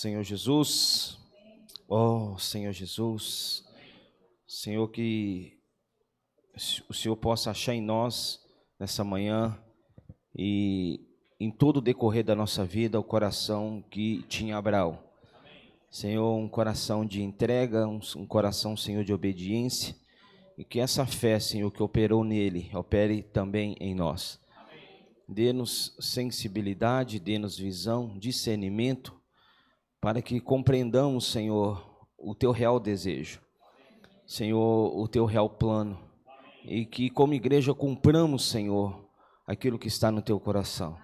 Senhor Jesus, ó Senhor Jesus, Senhor, que o Senhor possa achar em nós, nessa manhã, e em todo o decorrer da nossa vida, o coração que tinha Abraão. Senhor, um coração de entrega, um coração, Senhor, de obediência, e que essa fé, Senhor, que operou nele, opere também em nós. Dê-nos sensibilidade, dê-nos visão, discernimento, para que compreendamos, Senhor, o Teu real desejo, Senhor, o Teu real plano, e que como igreja cumpramos, Senhor, aquilo que está no Teu coração.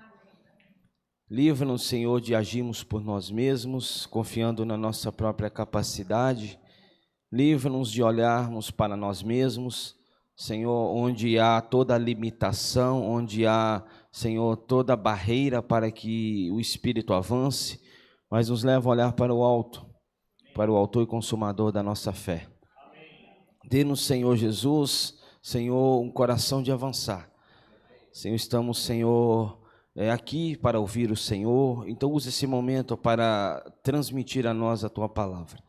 Livra-nos, Senhor, de agirmos por nós mesmos, confiando na nossa própria capacidade. Livra-nos de olharmos para nós mesmos, Senhor, onde há toda limitação, onde há, Senhor, toda barreira para que o Espírito avance, mas nos leva a olhar para o alto, para o autor e consumador da nossa fé. Dê-nos, Senhor Jesus, Senhor, um coração de avançar. Senhor, estamos, Senhor, aqui para ouvir o Senhor, então use esse momento para transmitir a nós a Tua palavra.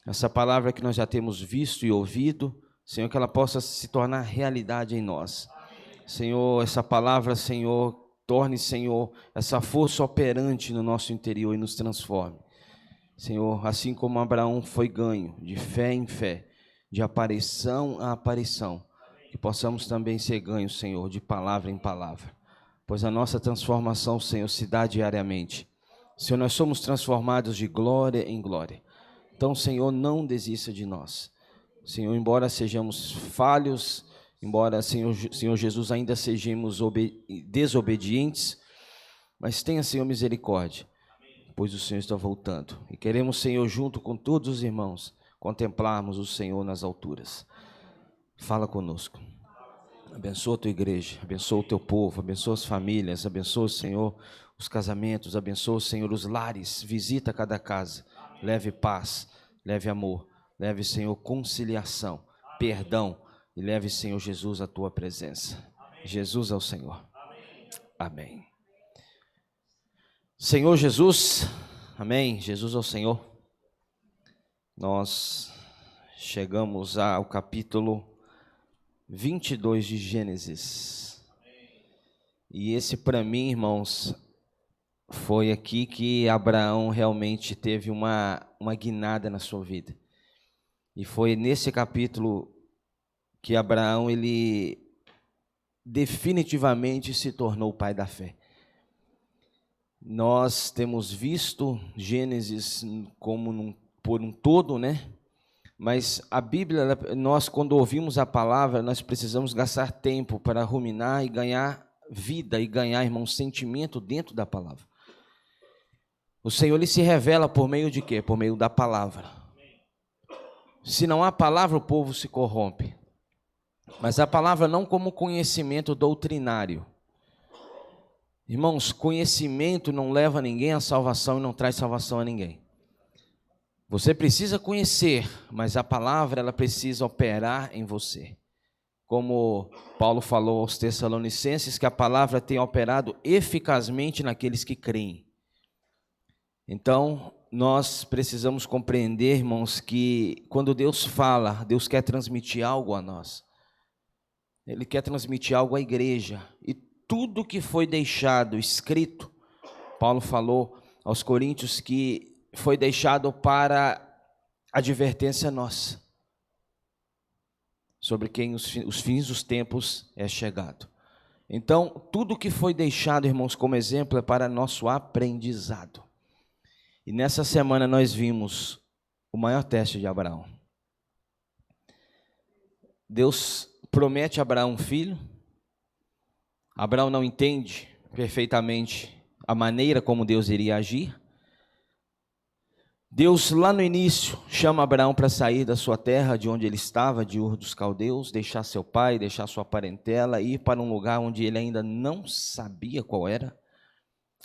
Essa palavra que nós já temos visto e ouvido, Senhor, que ela possa se tornar realidade em nós. Senhor, essa palavra, Senhor, torne, Senhor, essa força operante no nosso interior e nos transforme. Senhor, assim como Abraão foi ganho de fé em fé, de aparição a aparição, que possamos também ser ganhos, Senhor, de palavra em palavra. Pois a nossa transformação, Senhor, se dá diariamente. Senhor, nós somos transformados de glória em glória. Então, Senhor, não desista de nós. Senhor, embora sejamos falhos, embora, Senhor Jesus, ainda sejamos desobedientes, mas tenha, Senhor, misericórdia, pois o Senhor está voltando. E queremos, Senhor, junto com todos os irmãos, contemplarmos o Senhor nas alturas. Fala conosco. Abençoa a tua igreja, abençoa o teu povo, abençoa as famílias, abençoa, Senhor, os casamentos, abençoa, Senhor, os lares, visita cada casa, leve paz, leve amor, leve, Senhor, conciliação, perdão, e leve, Senhor Jesus, a tua presença. Jesus é o Senhor. Amém. Senhor Jesus, amém. Jesus é o Senhor. Nós chegamos ao capítulo 22 de Gênesis. E esse, para mim, irmãos, foi aqui que Abraão realmente teve uma guinada na sua vida. E foi nesse capítulo que Abraão, ele definitivamente se tornou o pai da fé. Nós temos visto Gênesis como por um todo, né? Mas a Bíblia, nós quando ouvimos a palavra, nós precisamos gastar tempo para ruminar e ganhar vida e ganhar, irmão, sentimento dentro da palavra. O Senhor, ele se revela por meio de quê? Por meio da palavra. Se não há palavra, o povo se corrompe. Mas a palavra não como conhecimento doutrinário. Irmãos, conhecimento não leva ninguém à salvação e não traz salvação a ninguém. Você precisa conhecer, mas a palavra ela precisa operar em você. Como Paulo falou aos Tessalonicenses, que a palavra tem operado eficazmente naqueles que creem. Então, nós precisamos compreender, irmãos, que quando Deus fala, Deus quer transmitir algo a nós. Ele quer transmitir algo à igreja. E tudo que foi deixado escrito, Paulo falou aos Coríntios que foi deixado para advertência nossa, sobre quem os fins dos tempos é chegado. Então, tudo que foi deixado, irmãos, como exemplo, é para nosso aprendizado. E nessa semana nós vimos o maior teste de Abraão. Deus promete a Abraão um filho. Abraão não entende perfeitamente a maneira como Deus iria agir. Deus, lá no início, chama Abraão para sair da sua terra, de onde ele estava, de Ur dos Caldeus, deixar seu pai, deixar sua parentela, ir para um lugar onde ele ainda não sabia qual era.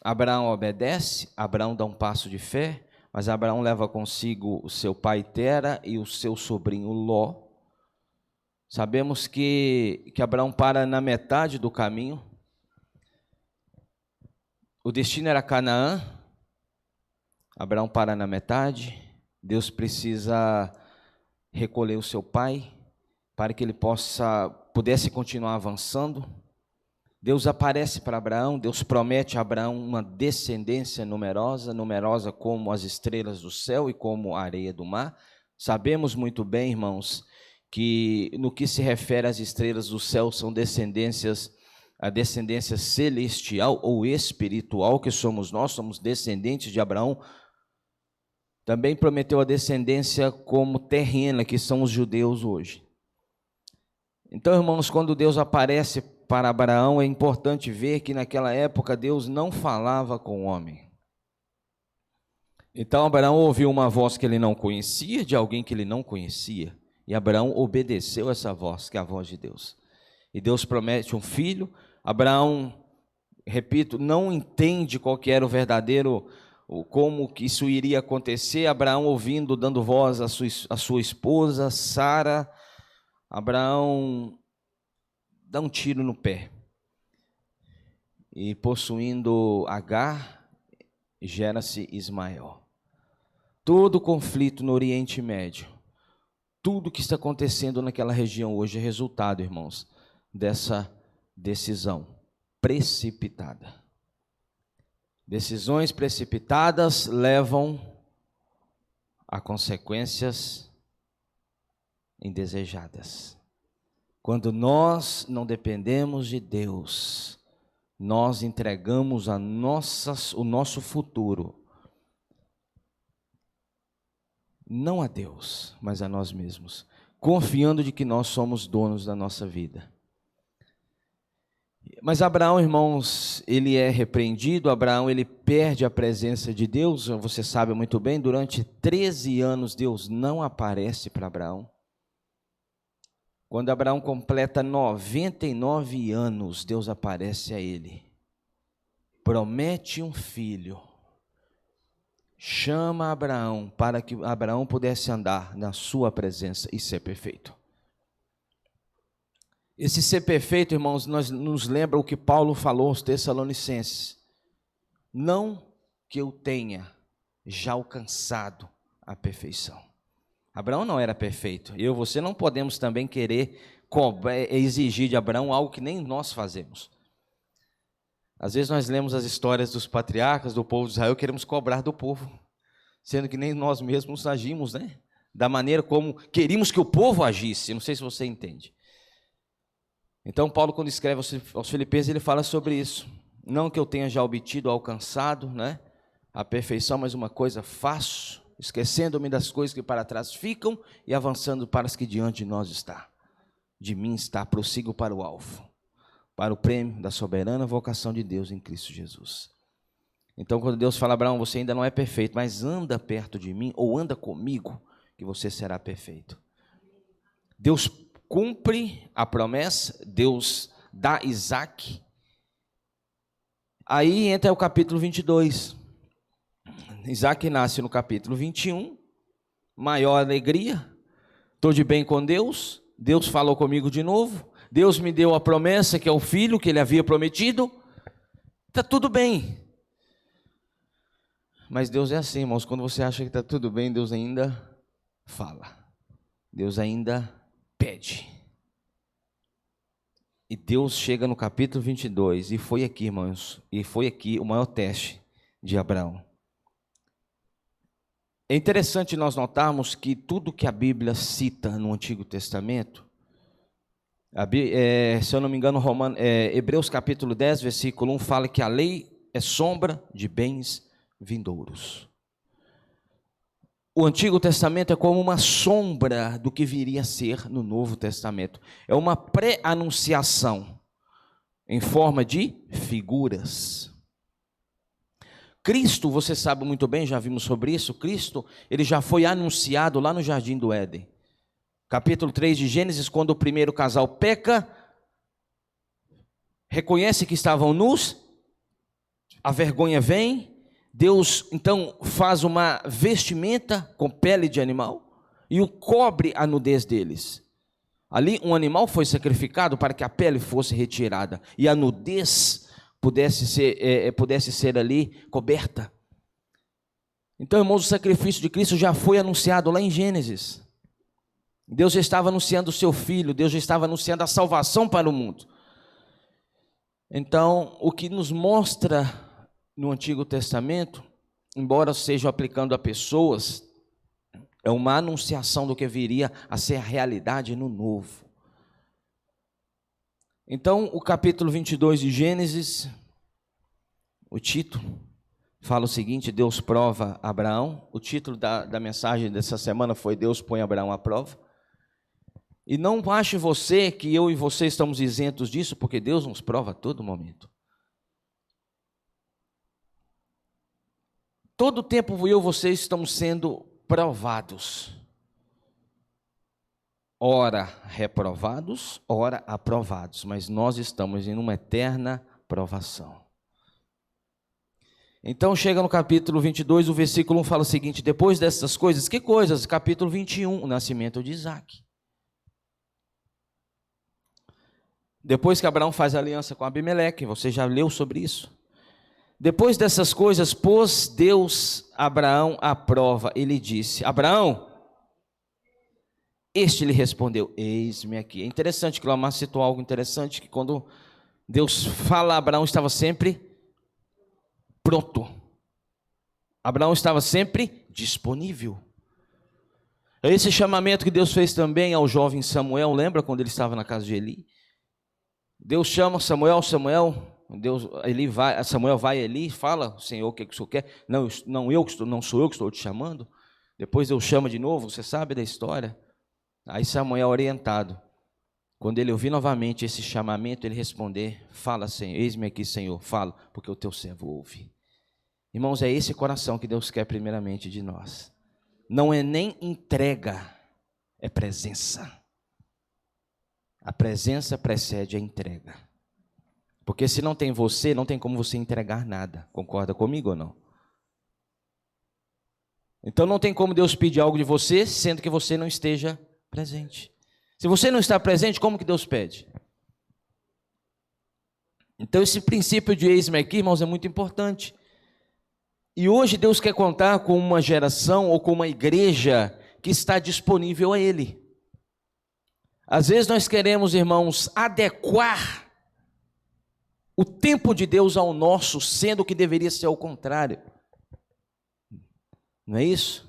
Abraão obedece, Abraão dá um passo de fé, mas Abraão leva consigo o seu pai Tera e o seu sobrinho Ló. Sabemos que Abraão para na metade do caminho. O destino era Canaã. Abraão para na metade. Deus precisa recolher o seu pai para que ele pudesse continuar avançando. Deus aparece para Abraão, Deus promete a Abraão uma descendência numerosa, numerosa como as estrelas do céu e como a areia do mar. Sabemos muito bem, irmãos, que no que se refere às estrelas do céu são a descendência celestial ou espiritual, que somos nós, somos descendentes de Abraão. Também prometeu a descendência como terrena, que são os judeus hoje. Então, irmãos, quando Deus aparece para Abraão, é importante ver que naquela época Deus não falava com o homem. Então Abraão ouviu uma voz que ele não conhecia, de alguém que ele não conhecia, e Abraão obedeceu essa voz, que é a voz de Deus. E Deus promete um filho. Abraão, repito, não entende qual que era o verdadeiro, como que isso iria acontecer. Abraão ouvindo, dando voz à sua esposa, Sara. Abraão dá um tiro no pé, e possuindo Agar, gera-se Ismael. Todo o conflito no Oriente Médio, tudo que está acontecendo naquela região hoje é resultado, irmãos, dessa decisão precipitada. Decisões precipitadas levam a consequências indesejadas. Quando nós não dependemos de Deus, nós entregamos o nosso futuro, não a Deus, mas a nós mesmos, confiando de que nós somos donos da nossa vida. Mas Abraão, irmãos, ele é repreendido. Abraão, ele perde a presença de Deus. Você sabe muito bem, durante 13 anos Deus não aparece para Abraão. Quando Abraão completa 99 anos, Deus aparece a ele, promete um filho, chama Abraão para que Abraão pudesse andar na sua presença e ser perfeito. Esse ser perfeito, irmãos, nos lembra o que Paulo falou aos Tessalonicenses. Não que eu tenha já alcançado a perfeição. Abraão não era perfeito. Eu e você não podemos também querer exigir de Abraão algo que nem nós fazemos. Às vezes nós lemos as histórias dos patriarcas, do povo de Israel, queremos cobrar do povo, sendo que nem nós mesmos agimos, né? Da maneira como queríamos que o povo agisse. Não sei se você entende. Então Paulo, quando escreve aos Filipenses, ele fala sobre isso. Não que eu tenha já obtido, alcançado, né, a perfeição, mas uma coisa faço, esquecendo-me das coisas que para trás ficam e avançando para as que diante de nós está. De mim está, prossigo para o alvo, para o prêmio da soberana vocação de Deus em Cristo Jesus. Então, quando Deus fala, Abraão, você ainda não é perfeito, mas anda perto de mim, ou anda comigo, que você será perfeito. Deus cumpre a promessa, Deus dá Isaac. Aí entra o capítulo 22. Isaac nasce no capítulo 21, maior alegria, estou de bem com Deus, Deus falou comigo de novo, Deus me deu a promessa que é o filho que ele havia prometido, está tudo bem. Mas Deus é assim, irmãos, quando você acha que está tudo bem, Deus ainda fala, Deus ainda pede. E Deus chega no capítulo 22, e foi aqui, irmãos, e foi aqui o maior teste de Abraão. É interessante nós notarmos que tudo que a Bíblia cita no Antigo Testamento, se eu não me engano, Hebreus capítulo 10, versículo 1, fala que a lei é sombra de bens vindouros. O Antigo Testamento é como uma sombra do que viria a ser no Novo Testamento. É uma pré-anunciação em forma de figuras. Cristo, você sabe muito bem, já vimos sobre isso, Cristo, ele já foi anunciado lá no Jardim do Éden. Capítulo 3 de Gênesis, quando o primeiro casal peca, reconhece que estavam nus, a vergonha vem, Deus então faz uma vestimenta com pele de animal e o cobre a nudez deles. Ali um animal foi sacrificado para que a pele fosse retirada e a nudez pudesse ser ali coberta. Então, irmãos, o sacrifício de Cristo já foi anunciado lá em Gênesis. Deus já estava anunciando o seu Filho, Deus já estava anunciando a salvação para o mundo. Então, o que nos mostra no Antigo Testamento, embora seja aplicando a pessoas, é uma anunciação do que viria a ser a realidade no Novo. Então, o capítulo 22 de Gênesis, o título fala o seguinte: Deus prova Abraão. O título da mensagem dessa semana foi Deus põe Abraão à prova. E não ache você que eu e você estamos isentos disso, porque Deus nos prova a todo momento. Todo tempo eu e você estamos sendo provados. Ora reprovados, ora aprovados, mas nós estamos em uma eterna provação. Então chega no capítulo 22, o versículo 1 fala o seguinte: depois dessas coisas, que coisas? Capítulo 21, o nascimento de Isaque. Depois que Abraão faz aliança com Abimeleque, você já leu sobre isso. Depois dessas coisas, pôs Deus Abraão à prova. Ele disse: Abraão, este lhe respondeu: eis-me aqui. É interessante que Lamar citou algo interessante, que quando Deus fala, Abraão estava sempre pronto. Abraão estava sempre disponível. Esse chamamento que Deus fez também ao jovem Samuel, lembra quando ele estava na casa de Eli? Deus chama Samuel, Samuel vai a Eli e fala: Senhor, o que o senhor quer? Não sou eu que estou te chamando. Depois Deus chama de novo, você sabe da história. Aí Samuel, orientado, quando ele ouvir novamente esse chamamento, ele responder: fala, Senhor, eis-me aqui, Senhor, fala, porque o teu servo ouve. Irmãos, é esse coração que Deus quer primeiramente de nós. Não é nem entrega, é presença. A presença precede a entrega. Porque se não tem você, não tem como você entregar nada. Concorda comigo ou não? Então não tem como Deus pedir algo de você, sendo que você não esteja presente. Se você não está presente, como que Deus pede? Então esse princípio de eis-me aqui, irmãos, é muito importante. E hoje Deus quer contar com uma geração ou com uma igreja que está disponível a Ele. Às vezes nós queremos, irmãos, adequar o tempo de Deus ao nosso, sendo que deveria ser ao contrário. Não é isso?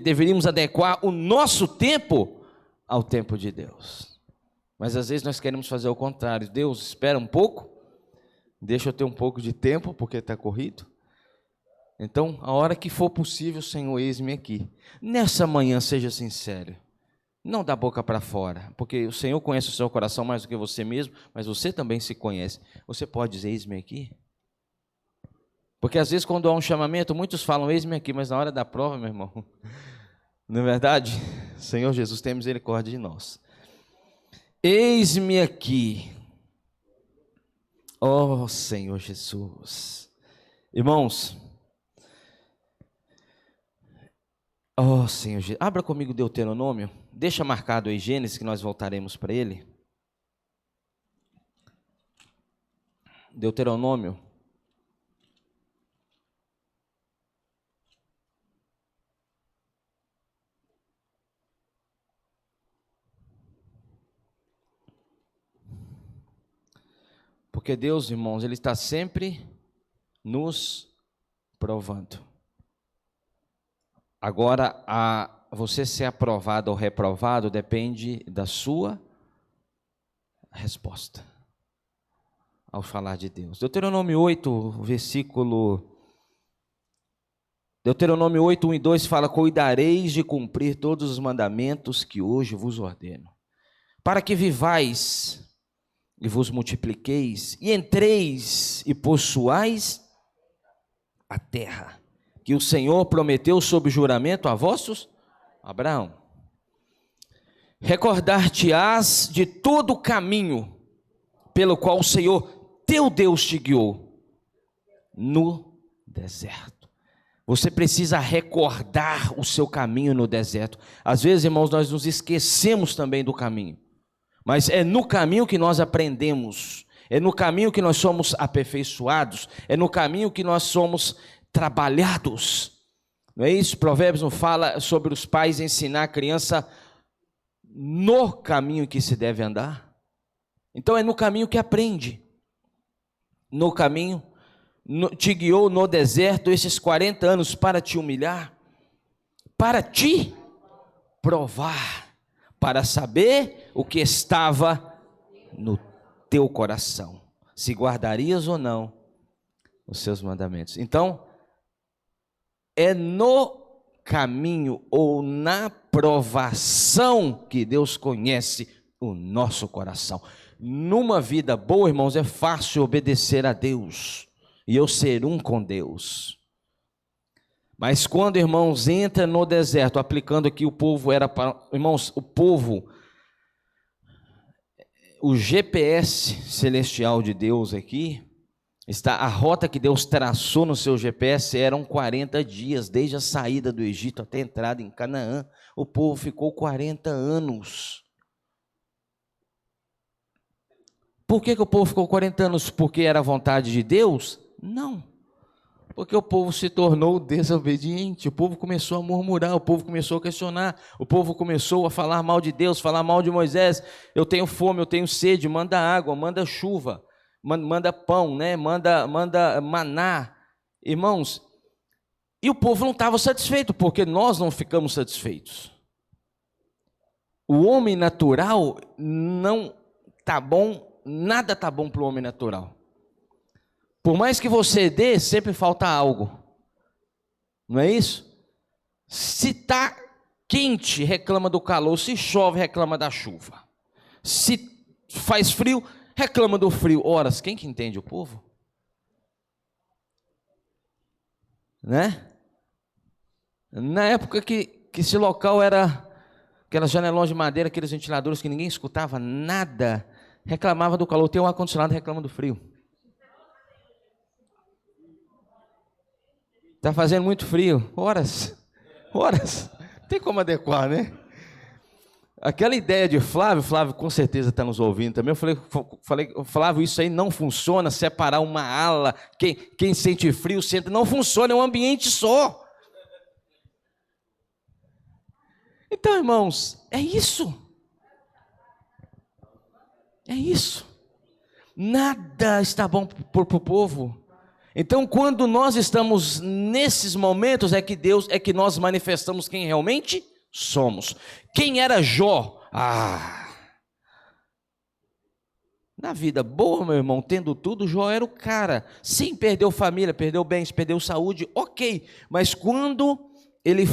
Deveríamos adequar o nosso tempo ao tempo de Deus. Mas às vezes nós queremos fazer o contrário. Deus, espera um pouco, deixa eu ter um pouco de tempo, porque está corrido. Então, a hora que for possível, Senhor, eis-me aqui. Nessa manhã, seja sincero. Não da boca para fora, porque o Senhor conhece o seu coração mais do que você mesmo, mas você também se conhece. Você pode dizer, eis-me aqui? Porque às vezes quando há um chamamento, muitos falam, eis-me aqui, mas na hora da prova, meu irmão, não é verdade? Senhor Jesus, tenha misericórdia de nós. Eis-me aqui. Oh, Senhor Jesus. Irmãos, oh, Senhor Jesus, abra comigo Deuteronômio, deixa marcado aí Gênesis, que nós voltaremos para ele. Deuteronômio. Porque Deus, irmãos, Ele está sempre nos provando. Agora, você ser aprovado ou reprovado depende da sua resposta ao falar de Deus. Deuteronômio 8, Deuteronômio 8, 1 e 2 fala: cuidareis de cumprir todos os mandamentos que hoje vos ordeno, para que vivais e vos multipliqueis, e entreis e possuais a terra, que o Senhor prometeu sob juramento a vossos, Abraão. Recordar-te-ás de todo o caminho pelo qual o Senhor teu Deus te guiou no deserto. Você precisa recordar o seu caminho no deserto. Às vezes, irmãos, nós nos esquecemos também do caminho. Mas é no caminho que nós aprendemos, é no caminho que nós somos aperfeiçoados, é no caminho que nós somos trabalhados. Não é isso? Provérbios não fala sobre os pais ensinar a criança no caminho que se deve andar? Então é no caminho que aprende. No caminho, te guiou no deserto esses 40 anos para te humilhar, para te provar, para saber o que estava no teu coração, se guardarias ou não os seus mandamentos. Então, é no caminho ou na provação que Deus conhece o nosso coração. Numa vida boa, irmãos, é fácil obedecer a Deus e eu ser um com Deus. Mas quando, irmãos, entra no deserto, aplicando aqui o povo era para... Irmãos, o povo, o GPS celestial de Deus aqui, está a rota que Deus traçou no seu GPS eram 40 dias, desde a saída do Egito até a entrada em Canaã. O povo ficou 40 anos. Por que o povo ficou 40 anos? Porque era a vontade de Deus? Não. Porque o povo se tornou desobediente, o povo começou a murmurar, o povo começou a questionar, o povo começou a falar mal de Deus, falar mal de Moisés. Eu tenho fome, eu tenho sede, manda água, manda chuva, manda pão, né? manda maná. Irmãos, e o povo não estava satisfeito, porque nós não ficamos satisfeitos. O homem natural não está bom, nada está bom para o homem natural. Por mais que você dê, sempre falta algo. Não é isso? Se está quente, reclama do calor. Se chove, reclama da chuva. Se faz frio, reclama do frio. Ora, quem que entende o povo? Né? Na época que esse local era aquelas janelões de madeira, aqueles ventiladores que ninguém escutava nada, reclamava do calor. Tem um ar-condicionado, reclama do frio. Está fazendo muito frio, horas, não tem como adequar, né? Aquela ideia de Flávio com certeza está nos ouvindo também, eu falei, Flávio, isso aí não funciona, separar uma ala, quem sente frio sente, não funciona, é um ambiente só. Então, irmãos, é isso, nada está bom para o povo. Então, quando nós estamos nesses momentos, é que nós manifestamos quem realmente somos. Quem era Jó? Na vida boa, meu irmão, tendo tudo, Jó era o cara. Sim, perdeu família, perdeu bens, perdeu saúde, ok. Mas quando ele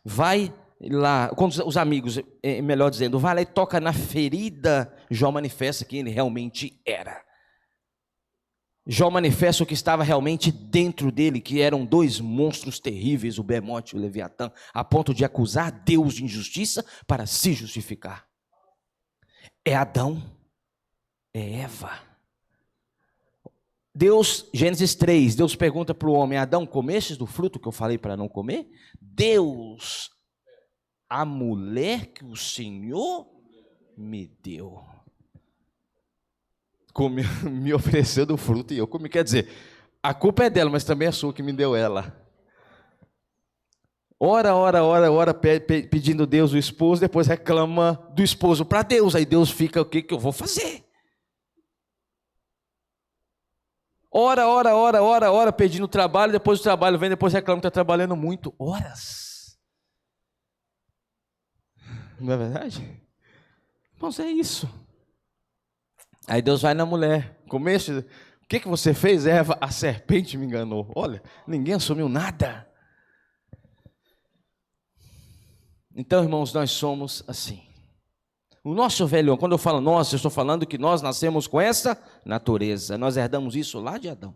vai lá, quando os amigos, melhor dizendo, vai lá e toca na ferida, Jó manifesta quem ele realmente era. Jó manifesta o que estava realmente dentro dele, que eram dois monstros terríveis, o Bemote e o Leviatã, a ponto de acusar Deus de injustiça para se justificar. É Adão, é Eva. Deus, Gênesis 3, Deus pergunta para o homem, Adão, comestes do fruto que eu falei para não comer? Deus, a mulher que o Senhor me deu. Me ofereceu do fruto e eu comi. Quer dizer, a culpa é dela, mas também é sua que me deu ela. Ora, pedindo Deus o esposo, depois reclama do esposo para Deus. Aí Deus fica, o que eu vou fazer? Ora, pedindo trabalho, depois o trabalho vem, depois reclama que está trabalhando muito. Horas. Não é verdade? Irmãos, é isso. Aí Deus vai na mulher, comeste, o que você fez, Eva? A serpente me enganou. Olha, ninguém assumiu nada. Então, irmãos, nós somos assim. O nosso velho homem, quando eu falo nós, eu estou falando que nós nascemos com essa natureza. Nós herdamos isso lá de Adão.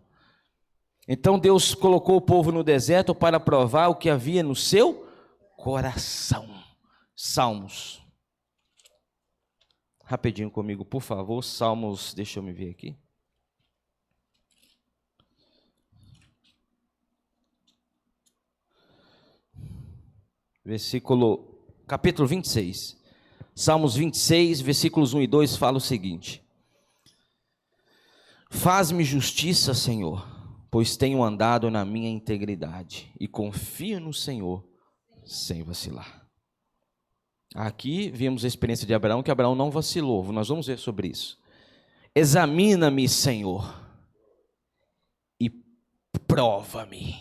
Então Deus colocou o povo no deserto para provar o que havia no seu coração. Salmos. Rapidinho comigo, por favor. Salmos, deixa eu me ver aqui. Capítulo 26. Salmos 26, versículos 1 e 2 fala o seguinte: Faz-me justiça, Senhor, pois tenho andado na minha integridade e confio no Senhor sem vacilar. Aqui vimos a experiência de Abraão, que Abraão não vacilou. Nós vamos ver sobre isso. Examina-me, Senhor, e prova-me.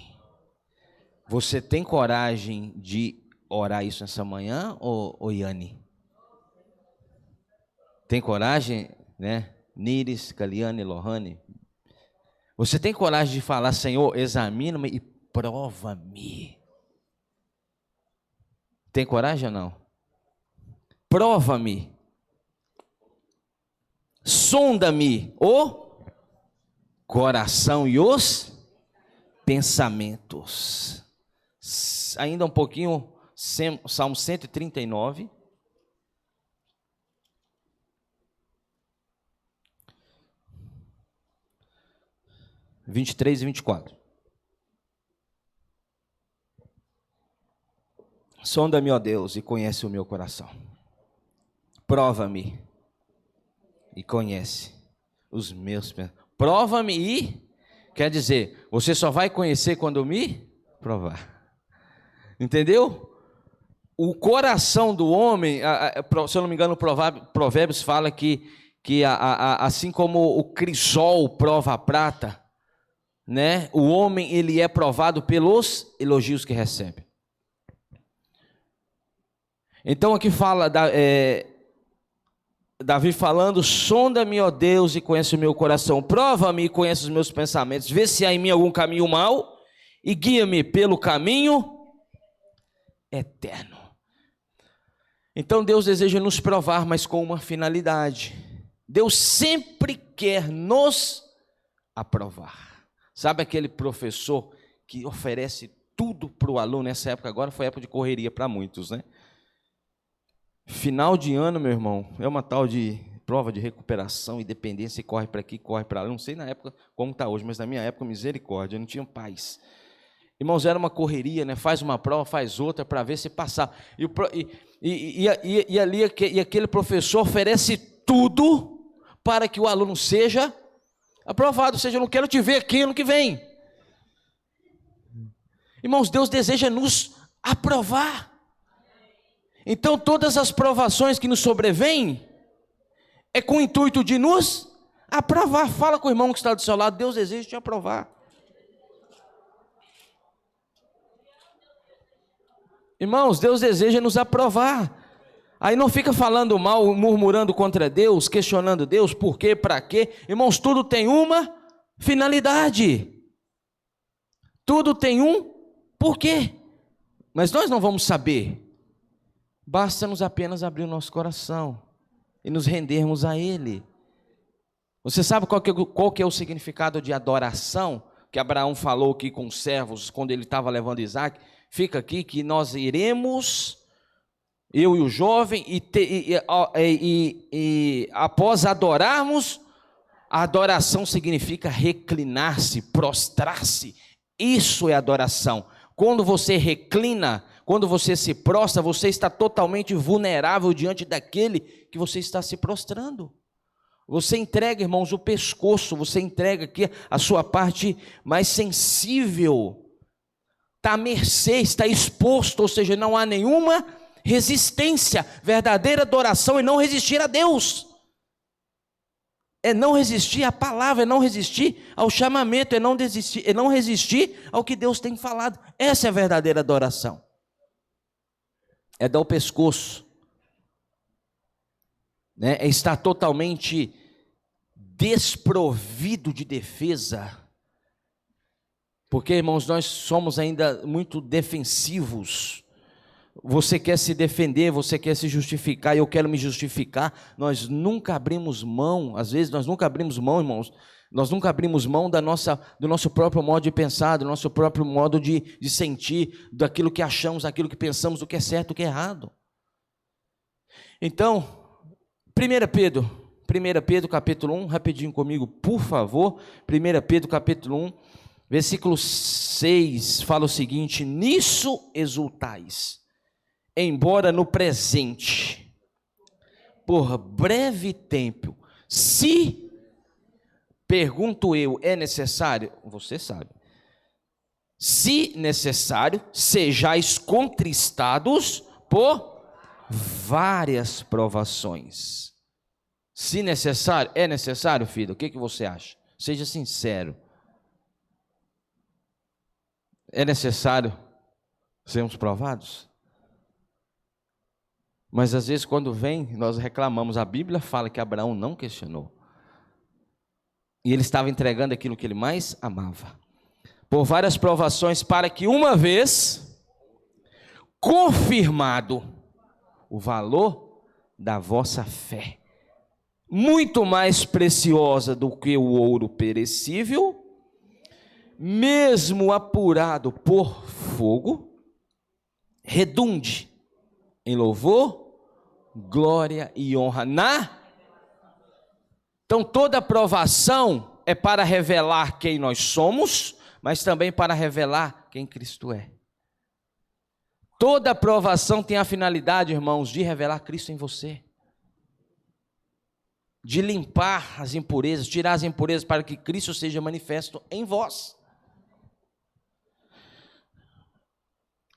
Você tem coragem de orar isso nessa manhã, ou Yane? Tem coragem, né? Níris, Caliane, Lohane. Você tem coragem de falar, Senhor, examina-me e prova-me. Tem coragem ou não? Prova-me. Sonda-me o coração e os pensamentos. Ainda um pouquinho, Salmo 139. Vinte e 23 e 24. Sonda-me, ó Deus, e conhece o meu coração. Prova-me e conhece os meus pensamentos. Prova-me e, quer dizer, você só vai conhecer quando me provar. Entendeu? O coração do homem, se eu não me engano, Provérbios fala que assim como o crisol prova a prata, né? O homem, ele é provado pelos elogios que recebe. Então aqui fala, Davi falando, sonda-me, ó Deus, e conhece o meu coração, prova-me e conhece os meus pensamentos, vê se há em mim algum caminho mau, e guia-me pelo caminho eterno. Então Deus deseja nos provar, mas com uma finalidade. Deus sempre quer nos aprovar. Sabe aquele professor que oferece tudo para o aluno? Nessa época agora foi época de correria para muitos, né? Final de ano, meu irmão, é uma tal de prova de recuperação e dependência, e corre para aqui, corre para lá. Não sei na época como está hoje, mas na minha época, misericórdia, não tinha paz. Irmãos, era uma correria, né? Faz uma prova, faz outra para ver se passar. E aquele professor oferece tudo para que o aluno seja aprovado. Ou seja, eu não quero te ver aqui ano que vem. Irmãos, Deus deseja nos aprovar. Então todas as provações que nos sobrevêm é com o intuito de nos aprovar. Fala com o irmão que está do seu lado, Deus deseja te aprovar. Irmãos, Deus deseja nos aprovar. Aí não fica falando mal, murmurando contra Deus, questionando Deus, por quê, para quê. Irmãos, tudo tem uma finalidade. Tudo tem um porquê. Mas nós não vamos saber. Basta-nos apenas abrir o nosso coração e nos rendermos a Ele. Você sabe qual que é o significado de adoração que Abraão falou aqui com os servos quando ele estava levando Isaac? Fica aqui que nós iremos, eu e o jovem, e após adorarmos, a adoração significa reclinar-se, prostrar-se. Isso é adoração. Quando você reclina, quando você se prostra, você está totalmente vulnerável diante daquele que você está se prostrando. Você entrega, irmãos, o pescoço, você entrega aqui a sua parte mais sensível. Está à mercê, está exposto, ou seja, não há nenhuma resistência. Verdadeira adoração é não resistir a Deus. É não resistir à palavra, é não resistir ao chamamento, é não resistir ao que Deus tem falado. Essa é a verdadeira adoração. É dar o pescoço, né? É estar totalmente desprovido de defesa. Porque, irmãos, nós somos ainda muito defensivos. Você quer se defender, você quer se justificar, e eu quero me justificar. Nós nunca abrimos mão, às vezes nós nunca abrimos mão, irmãos, nós nunca abrimos mão do nosso próprio modo de pensar, do nosso próprio modo de sentir, daquilo que achamos, daquilo que pensamos, do que é certo, do que é errado. Então, 1 Pedro capítulo 1, rapidinho comigo, por favor. 1 Pedro capítulo 1, versículo 6, fala o seguinte: nisso exultais, embora no presente, por breve tempo, se pergunto eu, é necessário? Você sabe. Se necessário, sejais contristados por várias provações. Se necessário, é necessário, filho? O que você acha? Seja sincero. É necessário sermos provados? Mas às vezes quando vem, nós reclamamos. A Bíblia fala que Abraão não questionou. E ele estava entregando aquilo que ele mais amava. Por várias provações, para que uma vez confirmado o valor da vossa fé, muito mais preciosa do que o ouro perecível, mesmo apurado por fogo, redunde em louvor, glória e honra Então toda provação é para revelar quem nós somos, mas também para revelar quem Cristo é. Toda provação tem a finalidade, irmãos, de revelar Cristo em você, de limpar as impurezas, tirar as impurezas para que Cristo seja manifesto em vós.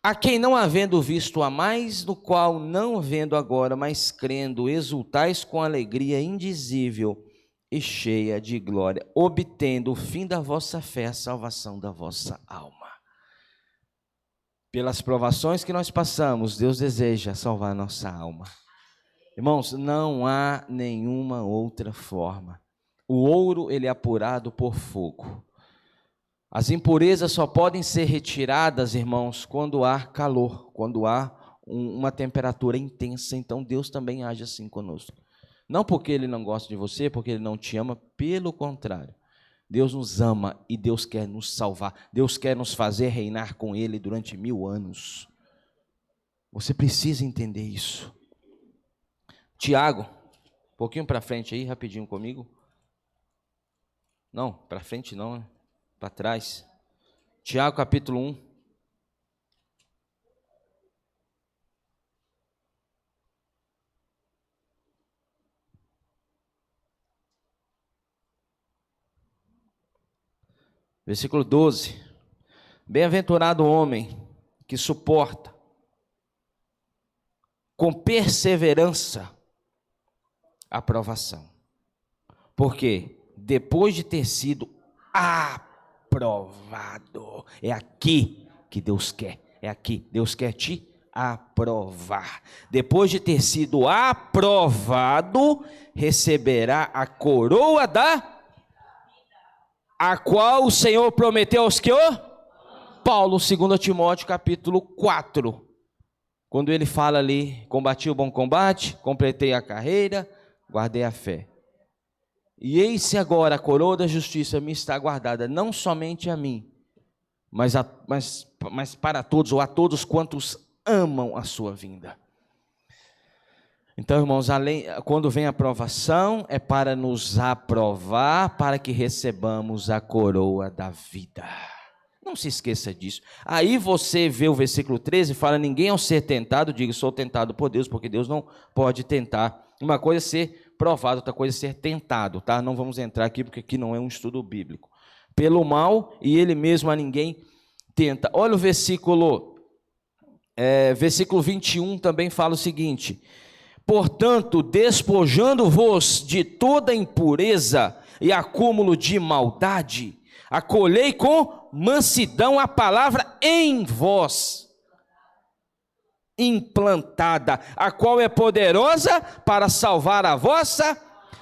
A quem não havendo visto a mais, no qual não vendo agora, mas crendo, exultais com alegria indizível e cheia de glória, obtendo o fim da vossa fé, a salvação da vossa alma. Pelas provações que nós passamos, Deus deseja salvar a nossa alma. Irmãos, não há nenhuma outra forma. O ouro, ele é apurado por fogo. As impurezas só podem ser retiradas, irmãos, quando há calor, quando há uma temperatura intensa. Então Deus também age assim conosco. Não porque Ele não gosta de você, porque Ele não te ama, pelo contrário. Deus nos ama e Deus quer nos salvar. Deus quer nos fazer reinar com Ele durante 1000 anos. Você precisa entender isso. Tiago, um pouquinho para frente aí, rapidinho comigo. Não, para frente não, né? Para trás. Tiago capítulo 1. Versículo 12. Bem-aventurado o homem que suporta com perseverança a provação. Porque depois de ter sido aprovado, é aqui que Deus quer, é aqui, Deus quer te aprovar. Depois de ter sido aprovado, receberá a coroa a qual o Senhor prometeu aos que Paulo, 2 Timóteo capítulo 4, quando ele fala ali, combati o bom combate, completei a carreira, guardei a fé. E eis agora a coroa da justiça me está guardada, não somente a mim, mas para todos, ou a todos quantos amam a sua vinda. Então, irmãos, quando vem a aprovação, é para nos aprovar, para que recebamos a coroa da vida. Não se esqueça disso. Aí você vê o versículo 13 e fala, ninguém ao ser tentado, diga, sou tentado por Deus, porque Deus não pode tentar. Uma coisa é ser provado, outra coisa é ser tentado, tá? Não vamos entrar aqui, porque aqui não é um estudo bíblico. Pelo mal, e ele mesmo a ninguém tenta. Olha o versículo 21 também fala o seguinte: portanto, despojando-vos de toda impureza e acúmulo de maldade, acolhei com mansidão a palavra em vós, implantada, a qual é poderosa para salvar a vossa.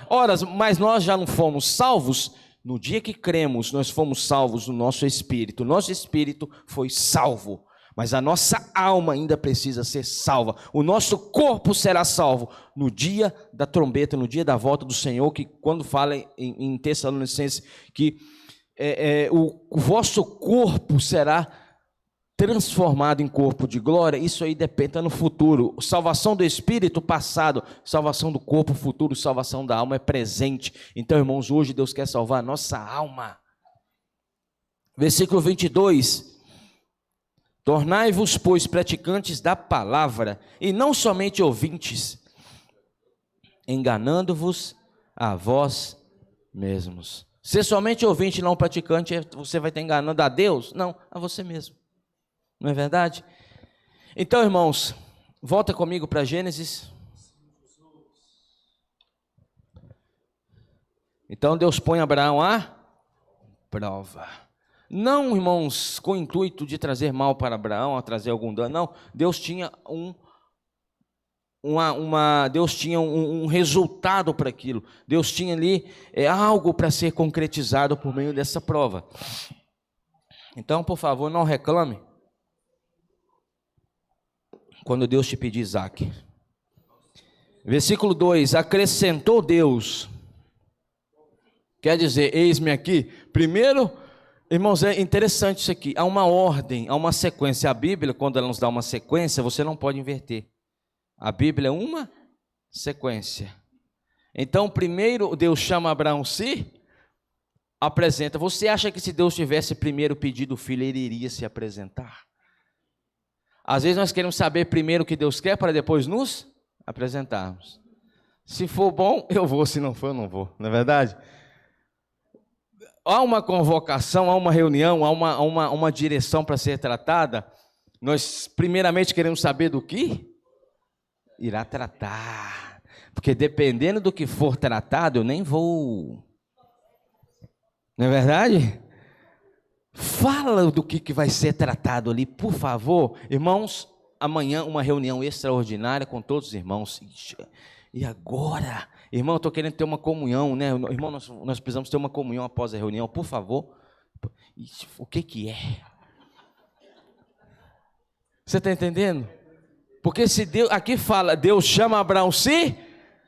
Ora, mas nós já não fomos salvos no dia que cremos, nós fomos salvos no nosso espírito. Nosso espírito foi salvo, mas a nossa alma ainda precisa ser salva. O nosso corpo será salvo no dia da trombeta, no dia da volta do Senhor, que quando fala em Tessalonicenses que o vosso corpo será transformado em corpo de glória, isso aí depende no futuro. Salvação do espírito, passado. Salvação do corpo, futuro. Salvação da alma é presente. Então, irmãos, hoje Deus quer salvar a nossa alma. Versículo 22. Tornai-vos, pois, praticantes da palavra, e não somente ouvintes, enganando-vos a vós mesmos. Ser somente ouvinte e não praticante, você vai estar enganando a Deus? Não, a você mesmo. Não é verdade? Então, irmãos, volta comigo para Gênesis. Então, Deus põe Abraão à prova. Não, irmãos, com o intuito de trazer mal para Abraão, a trazer algum dano, não. Deus tinha um resultado para aquilo. Deus tinha ali algo para ser concretizado por meio dessa prova. Então, por favor, não reclame quando Deus te pedir Isaque. Versículo 2, acrescentou Deus. Quer dizer, eis-me aqui. Primeiro, irmãos, é interessante isso aqui. Há uma ordem, há uma sequência. A Bíblia, quando ela nos dá uma sequência, você não pode inverter. A Bíblia é uma sequência. Então, primeiro Deus chama Abraão, se apresenta. Você acha que se Deus tivesse primeiro pedido o filho, ele iria se apresentar? Às vezes nós queremos saber primeiro o que Deus quer para depois nos apresentarmos. Se for bom, eu vou. Se não for, eu não vou. Não é verdade? Há uma convocação, há uma reunião, há uma direção para ser tratada. Nós primeiramente queremos saber do que irá tratar. Porque dependendo do que for tratado, eu nem vou. Não é verdade? Fala do que vai ser tratado ali, por favor. Irmãos, amanhã uma reunião extraordinária com todos os irmãos. E agora? Irmão, eu estou querendo ter uma comunhão, né? Irmão, nós precisamos ter uma comunhão após a reunião, por favor. O que é? Você está entendendo? Porque se Deus, aqui fala, Deus chama Abraão, se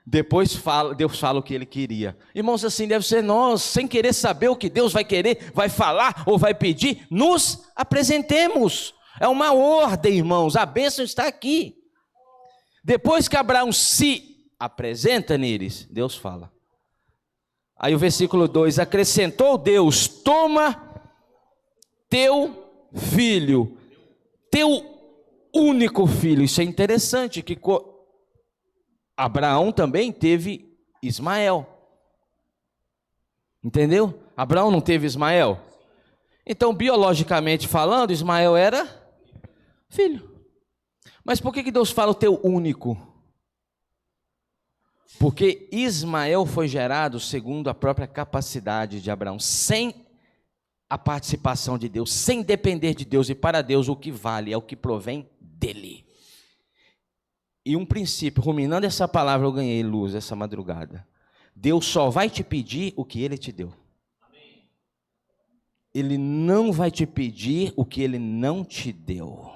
depois Deus fala o que ele queria. Irmãos, assim deve ser nós, sem querer saber o que Deus vai querer, vai falar ou vai pedir, nos apresentemos. É uma ordem, irmãos, a bênção está aqui. Depois que Abraão se apresenta neles, Deus fala. Aí o versículo 2, acrescentou Deus, toma teu filho, teu único filho. Isso é interessante, que Abraão também teve Ismael. Entendeu? Abraão não teve Ismael. Então, biologicamente falando, Ismael era filho. Mas por que Deus fala o teu único? Porque Ismael foi gerado segundo a própria capacidade de Abraão, sem a participação de Deus, sem depender de Deus. E para Deus o que vale é o que provém dele. E um princípio, ruminando essa palavra, eu ganhei luz essa madrugada. Deus só vai te pedir o que ele te deu. Ele não vai te pedir o que ele não te deu.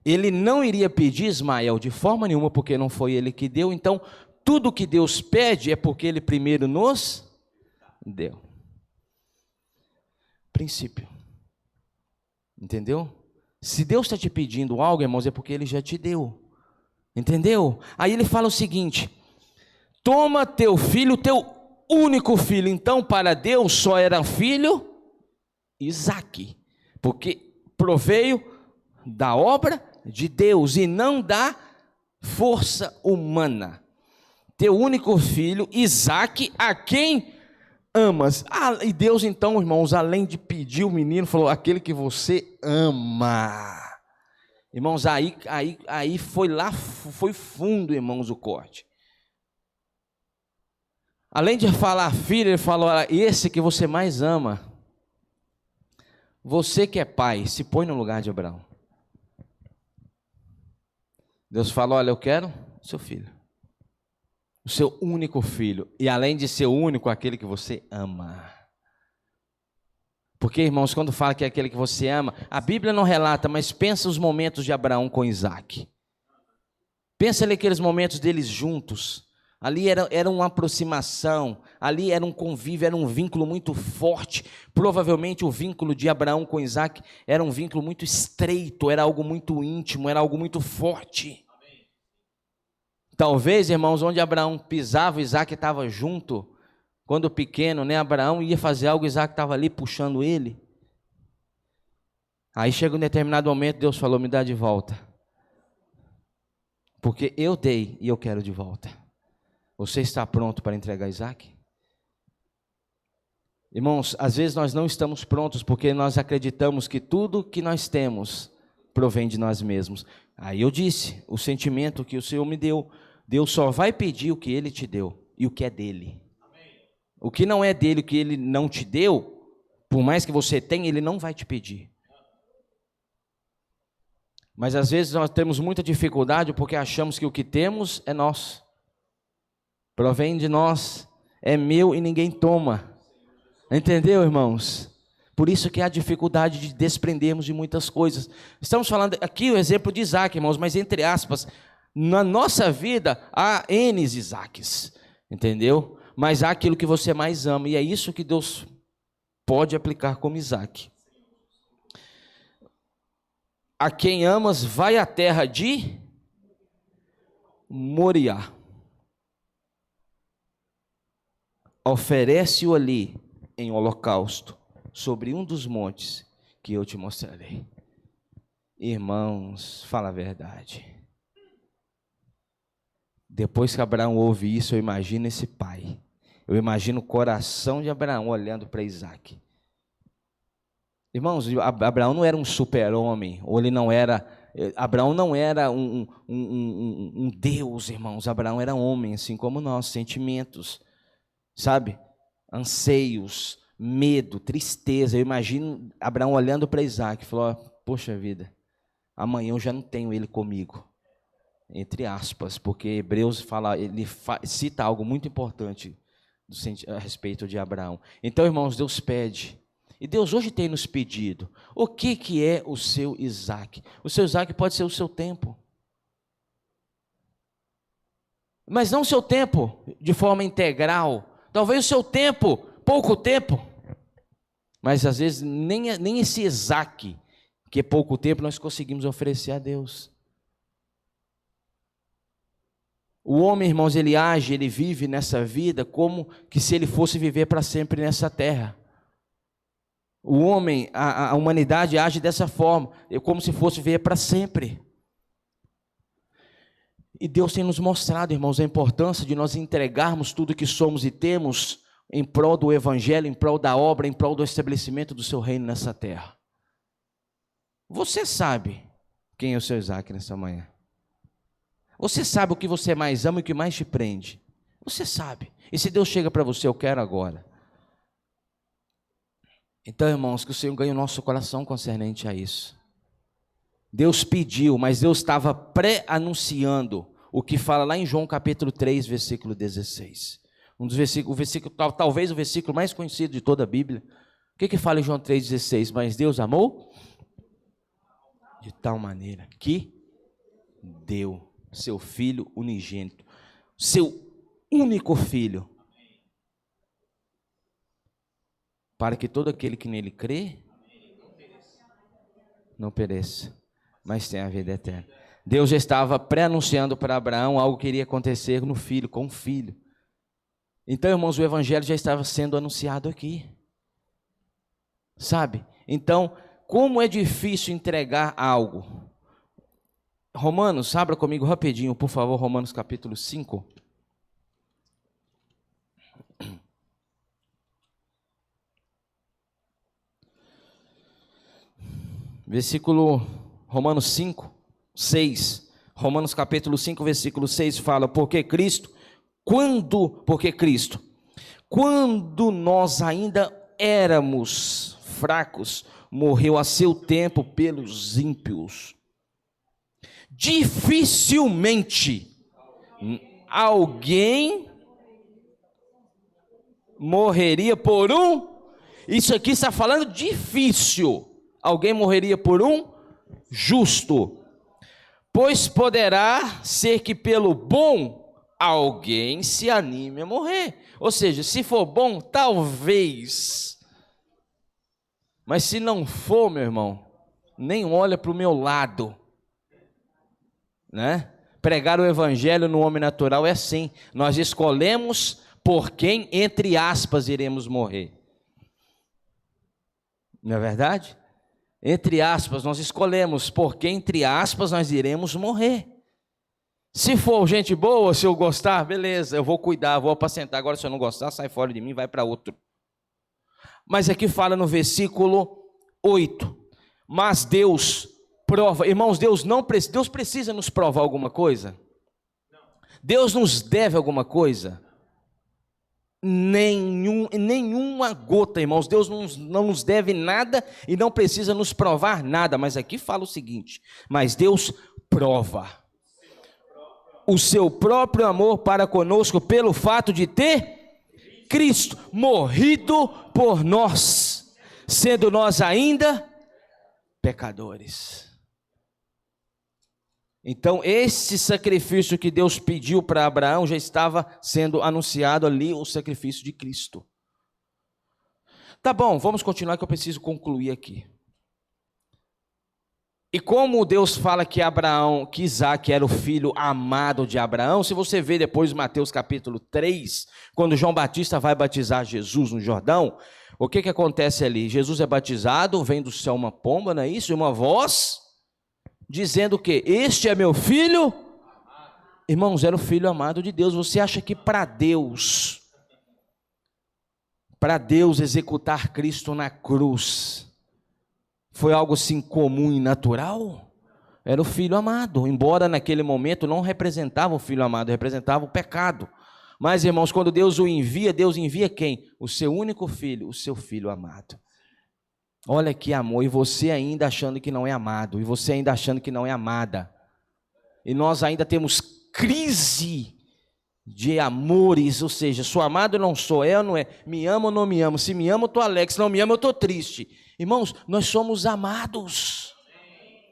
Ele não iria pedir Ismael de forma nenhuma, porque não foi ele que deu. Então, tudo que Deus pede é porque ele primeiro nos deu. Princípio. Entendeu? Se Deus está te pedindo algo, irmãos, é porque ele já te deu. Entendeu? Aí ele fala o seguinte: toma teu filho, teu único filho. Então, para Deus só era filho Isaque, porque proveio da obra de Deus e não da força humana. Teu único filho, Isaque, a quem amas. E Deus então, irmãos, além de pedir o menino, falou, aquele que você ama. Irmãos, aí foi fundo, irmãos, o corte. Além de falar filho, ele falou, esse que você mais ama. Você que é pai, se põe no lugar de Abraão. Deus fala, olha, eu quero seu filho. O seu único filho. E além de ser único, aquele que você ama. Porque, irmãos, quando fala que é aquele que você ama, a Bíblia não relata, mas pensa os momentos de Abraão com Isaque. Pensa ali aqueles momentos deles juntos. Ali era uma aproximação, ali era um convívio, era um vínculo muito forte. Provavelmente o vínculo de Abraão com Isaque era um vínculo muito estreito, era algo muito íntimo, era algo muito forte. Talvez, irmãos, onde Abraão pisava, Isaque estava junto. Quando pequeno, né, Abraão ia fazer algo, Isaque estava ali puxando ele. Aí chega um determinado momento, Deus falou, me dá de volta. Porque eu dei e eu quero de volta. Você está pronto para entregar Isaac? Irmãos, às vezes nós não estamos prontos porque nós acreditamos que tudo que nós temos provém de nós mesmos. Aí eu disse, o sentimento que o Senhor me deu, Deus só vai pedir o que Ele te deu e o que é dele. O que não é dele, o que Ele não te deu, por mais que você tenha, Ele não vai te pedir. Mas às vezes nós temos muita dificuldade porque achamos que o que temos é nosso. Provém de nós, é meu e ninguém toma. Entendeu, irmãos? Por isso que há dificuldade de desprendermos de muitas coisas. Estamos falando aqui o exemplo de Isaac, irmãos, mas entre aspas, na nossa vida há N Isaques, entendeu? Mas há aquilo que você mais ama, e é isso que Deus pode aplicar como Isaac. A quem amas, vai à terra de Moriá. Oferece-o ali em holocausto, sobre um dos montes que eu te mostrarei. Irmãos, fala a verdade. Depois que Abraão ouve isso, eu imagino esse pai. Eu imagino o coração de Abraão olhando para Isaac. Irmãos, Abraão não era um super-homem, ou ele não era... Abraão não era um Deus, irmãos. Abraão era homem, assim como nós, sentimentos, sabe? Anseios, medo, tristeza. Eu imagino Abraão olhando para Isaac e falou: poxa vida, amanhã eu já não tenho ele comigo. Entre aspas, porque Hebreus fala, ele cita algo muito importante a respeito de Abraão. Então, irmãos, Deus pede, e Deus hoje tem nos pedido, o que é o seu Isaac? O seu Isaac pode ser o seu tempo, mas não o seu tempo de forma integral. Talvez o seu tempo, pouco tempo, mas às vezes nem esse Isaac, que é pouco tempo, nós conseguimos oferecer a Deus. O homem, irmãos, ele age, ele vive nessa vida como que se ele fosse viver para sempre nessa terra. O homem, a humanidade age dessa forma, como se fosse viver para sempre. E Deus tem nos mostrado, irmãos, a importância de nós entregarmos tudo que somos e temos em prol do evangelho, em prol da obra, em prol do estabelecimento do seu reino nessa terra. Você sabe quem é o seu Isaac nessa manhã? Você sabe o que você mais ama e o que mais te prende? Você sabe. E se Deus chega para você, eu quero agora. Então, irmãos, que o Senhor ganhe o nosso coração concernente a isso. Deus pediu, mas Deus estava pré-anunciando o que fala lá em João capítulo 3, versículo 16. Talvez o versículo mais conhecido de toda a Bíblia. O que fala em João 3,16? Mas Deus amou de tal maneira que deu seu Filho unigênito, seu único Filho, para que todo aquele que nele crê não pereça, mas tenha a vida eterna. Deus já estava pré-anunciando para Abraão algo que iria acontecer no filho, com o filho. Então, irmãos, o evangelho já estava sendo anunciado aqui, sabe? Então, como é difícil entregar algo. Romanos, abra comigo rapidinho, por favor, Romanos capítulo 5. Versículo, Romanos 5, 6. Romanos capítulo 5, versículo 6 fala: porque Cristo, quando nós ainda éramos fracos, morreu a seu tempo pelos ímpios. Dificilmente alguém morreria por um. Isso aqui está falando difícil. Alguém morreria por um justo. Pois poderá ser que pelo bom alguém se anime a morrer. Ou seja, se for bom, talvez. Mas se não for, meu irmão, nem olha para o meu lado. Né? Pregar o evangelho no homem natural é assim. Nós escolhemos por quem, entre aspas, iremos morrer. Não é verdade? Entre aspas, nós escolhemos por quem, entre aspas, nós iremos morrer. Se for gente boa, se eu gostar, beleza, eu vou cuidar, vou apacentar. Agora, se eu não gostar, sai fora de mim, vai para outro. Mas aqui fala no versículo 8. Mas Deus prova. Irmãos, Deus precisa nos provar alguma coisa? Deus nos deve alguma coisa? Nenhuma gota, irmãos. Deus não nos deve nada e não precisa nos provar nada. Mas aqui fala o seguinte: mas Deus prova o seu próprio amor para conosco pelo fato de ter Cristo morrido por nós, sendo nós ainda pecadores. Então, esse sacrifício que Deus pediu para Abraão já estava sendo anunciado ali, o sacrifício de Cristo. Tá bom, vamos continuar que eu preciso concluir aqui. E como Deus fala que Isaac era o filho amado de Abraão, se você ver depois Mateus capítulo 3, quando João Batista vai batizar Jesus no Jordão, o que acontece ali? Jesus é batizado, vem do céu uma pomba, não é isso? E uma voz dizendo que este é meu filho. Irmãos, era o filho amado de Deus. Você acha que para Deus executar Cristo na cruz foi algo assim comum e natural? Era o filho amado, embora naquele momento não representava o filho amado, representava o pecado. Mas, irmãos, quando Deus envia quem? O seu único filho, o seu filho amado. Olha que amor, e você ainda achando que não é amado, e você ainda achando que não é amada. E nós ainda temos crise de amores, ou seja, sou amado ou não sou, é ou não é, me amo ou não me amo, se me amo eu estou alegre, se não me amo eu estou triste. Irmãos, nós somos amados.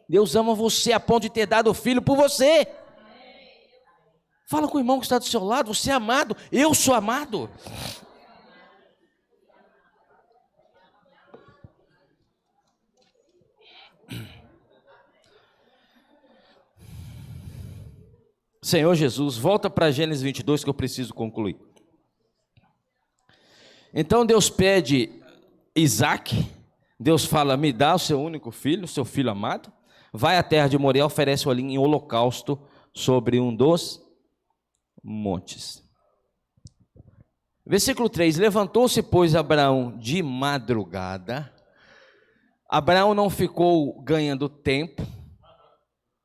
Deus ama você a ponto de ter dado o filho por você. Fala com o irmão que está do seu lado, você é amado, eu sou amado. Senhor Jesus, volta para Gênesis 22 que eu preciso concluir. Então Deus pede Isaac, Deus fala, me dá o seu único filho, o seu filho amado, vai à terra de Moriá, oferece-o ali em holocausto sobre um dos montes. Versículo 3, levantou-se, pois, Abraão de madrugada. Abraão não ficou ganhando tempo.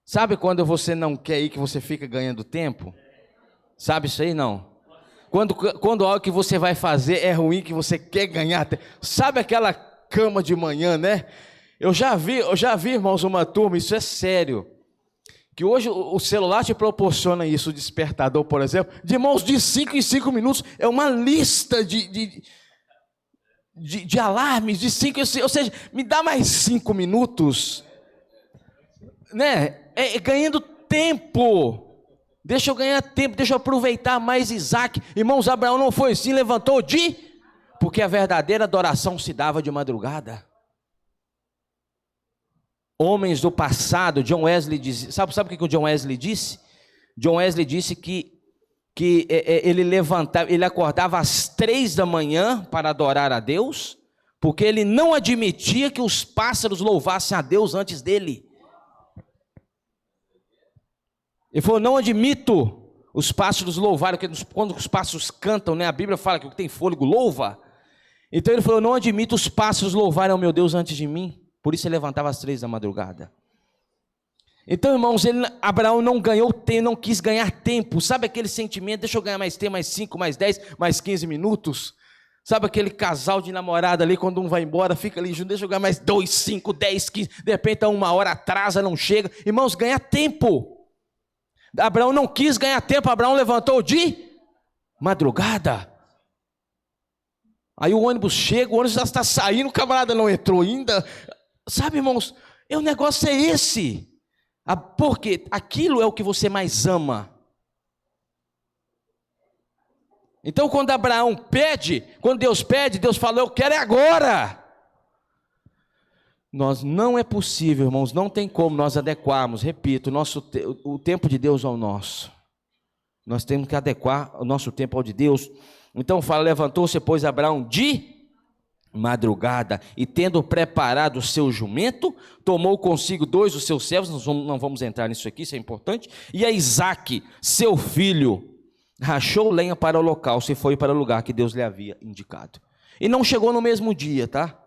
Sabe quando você não quer ir, que você fica ganhando tempo? Sabe isso aí, não? Quando algo que você vai fazer é ruim, que você quer ganhar tempo. Sabe aquela cama de manhã, né? Eu já vi, irmãos, uma turma, isso é sério, que hoje o celular te proporciona isso, o despertador, por exemplo, de irmãos, de 5 em 5 minutos, é uma lista de alarmes, de 5 em 5, ou seja, me dá mais 5 minutos, né? Ganhando tempo, deixa eu ganhar tempo, deixa eu aproveitar mais Isaac. Irmãos, Abraão não foi assim, levantou porque a verdadeira adoração se dava de madrugada. Homens do passado, John Wesley dizia, sabe o que o John Wesley disse? John Wesley disse que ele acordava às 3 da manhã para adorar a Deus, porque ele não admitia que os pássaros louvassem a Deus antes dele. Ele falou, não admito os pássaros louvarem, porque quando os pássaros cantam, né, a Bíblia fala que o que tem fôlego louva. Então ele falou, não admito os pássaros louvarem ao meu Deus antes de mim. Por isso ele levantava às 3 da madrugada. Então, irmãos, Abraão não ganhou tempo, não quis ganhar tempo. Sabe aquele sentimento, deixa eu ganhar mais tempo, mais 5, mais 10, mais 15 minutos? Sabe aquele casal de namorada ali, quando um vai embora, fica ali junto, deixa eu ganhar mais 2, 5, 10, 15, de repente a 1 hora atrasa, não chega. Irmãos, ganha tempo. Abraão não quis ganhar tempo, Abraão levantou de madrugada. Aí o ônibus chega, o ônibus já está saindo, o camarada não entrou ainda. Sabe, irmãos, o negócio é esse. Porque aquilo é o que você mais ama. Então quando Abraão pede, quando Deus pede, Deus fala, eu quero é agora. Não é possível, irmãos, não tem como nós adequarmos, repito, o tempo de Deus ao nosso. Nós temos que adequar o nosso tempo ao de Deus. Então fala, levantou-se, pois, Abraão de madrugada, e tendo preparado o seu jumento, tomou consigo 2 dos seus servos, nós não vamos entrar nisso aqui, isso é importante, e a Isaque, seu filho, rachou lenha para o holocausto e foi para o lugar que Deus lhe havia indicado. E não chegou no mesmo dia, tá?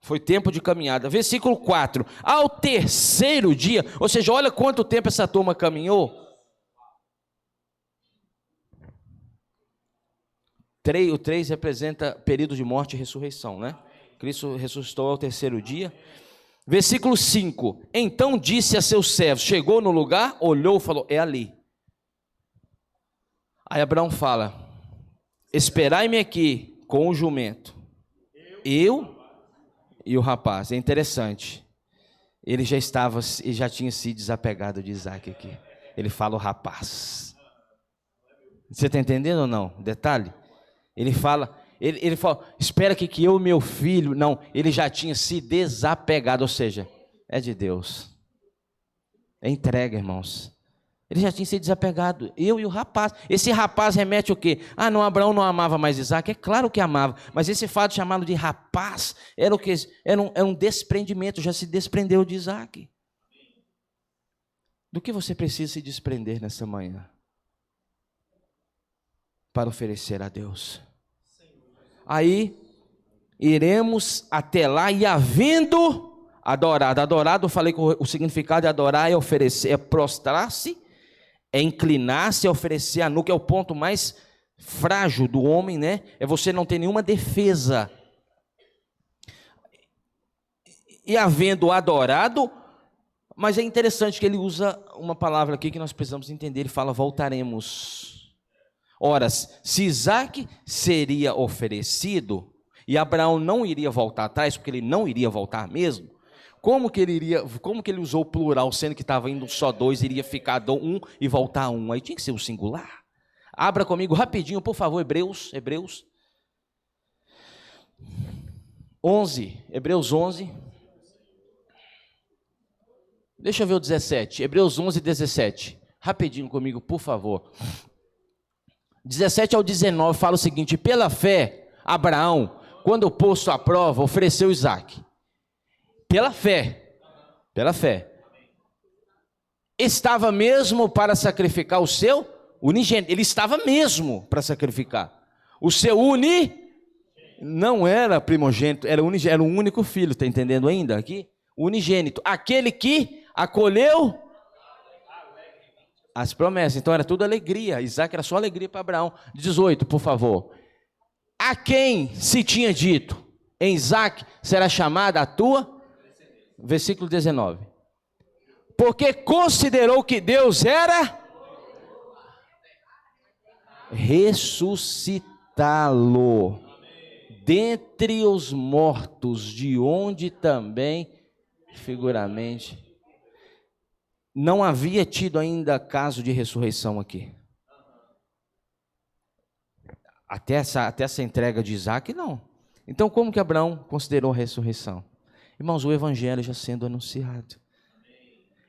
Foi tempo de caminhada. Versículo 4. Ao terceiro dia, ou seja, olha quanto tempo essa turma caminhou. O 3 representa período de morte e ressurreição, né? Cristo ressuscitou ao terceiro dia. Versículo 5. Então disse a seus servos, chegou no lugar, olhou e falou, é ali. Aí Abraão fala, esperai-me aqui com o jumento. Eu e o rapaz. É interessante. Ele já tinha se desapegado de Isaac aqui. Ele fala o rapaz. Você está entendendo ou não? Detalhe. Ele fala, espera que eu e meu filho, não, ele já tinha se desapegado, ou seja, é de Deus, é entrega, irmãos, ele já tinha se desapegado, eu e o rapaz. Esse rapaz remete o quê? Não, Abraão não amava mais Isaac, é claro que amava, mas esse fato de chamá-lo de rapaz, era o que? Era um desprendimento, já se desprendeu de Isaac. Do que você precisa se desprender nessa manhã? Para oferecer a Deus. Aí, iremos até lá e havendo adorado. Adorado, eu falei que o significado de adorar é oferecer, é prostrar-se, é inclinar-se, é oferecer a nuca, é o ponto mais frágil do homem, né? É você não ter nenhuma defesa. E havendo adorado, mas é interessante que ele usa uma palavra aqui que nós precisamos entender, ele fala voltaremos. Ora, se Isaac seria oferecido, e Abraão não iria voltar atrás, porque ele não iria voltar mesmo, como que ele usou o plural, sendo que estava indo só 2, iria ficar 1 e voltar 1, aí tinha que ser o singular. Abra comigo rapidinho, por favor, Hebreus 11, Hebreus 11, deixa eu ver o 17, Hebreus 11, 17, rapidinho comigo, por favor. 17 ao 19 fala o seguinte: pela fé, Abraão, quando posto à prova, ofereceu Isaac. Pela fé, estava mesmo para sacrificar o seu unigênito. Ele estava mesmo para sacrificar. O seu não era primogênito, era o único filho, está entendendo ainda aqui? Unigênito, aquele que acolheu as promessas. Então era tudo alegria. Isaac era só alegria para Abraão. 18, por favor. A quem se tinha dito, em Isaac será chamada a tua? Versículo 19. Porque considerou que Deus era ressuscitá-lo dentre os mortos, de onde também figuramente não havia tido ainda caso de ressurreição aqui. Até essa entrega de Isaac, não. Então, como que Abraão considerou a ressurreição? Irmãos, o evangelho já sendo anunciado.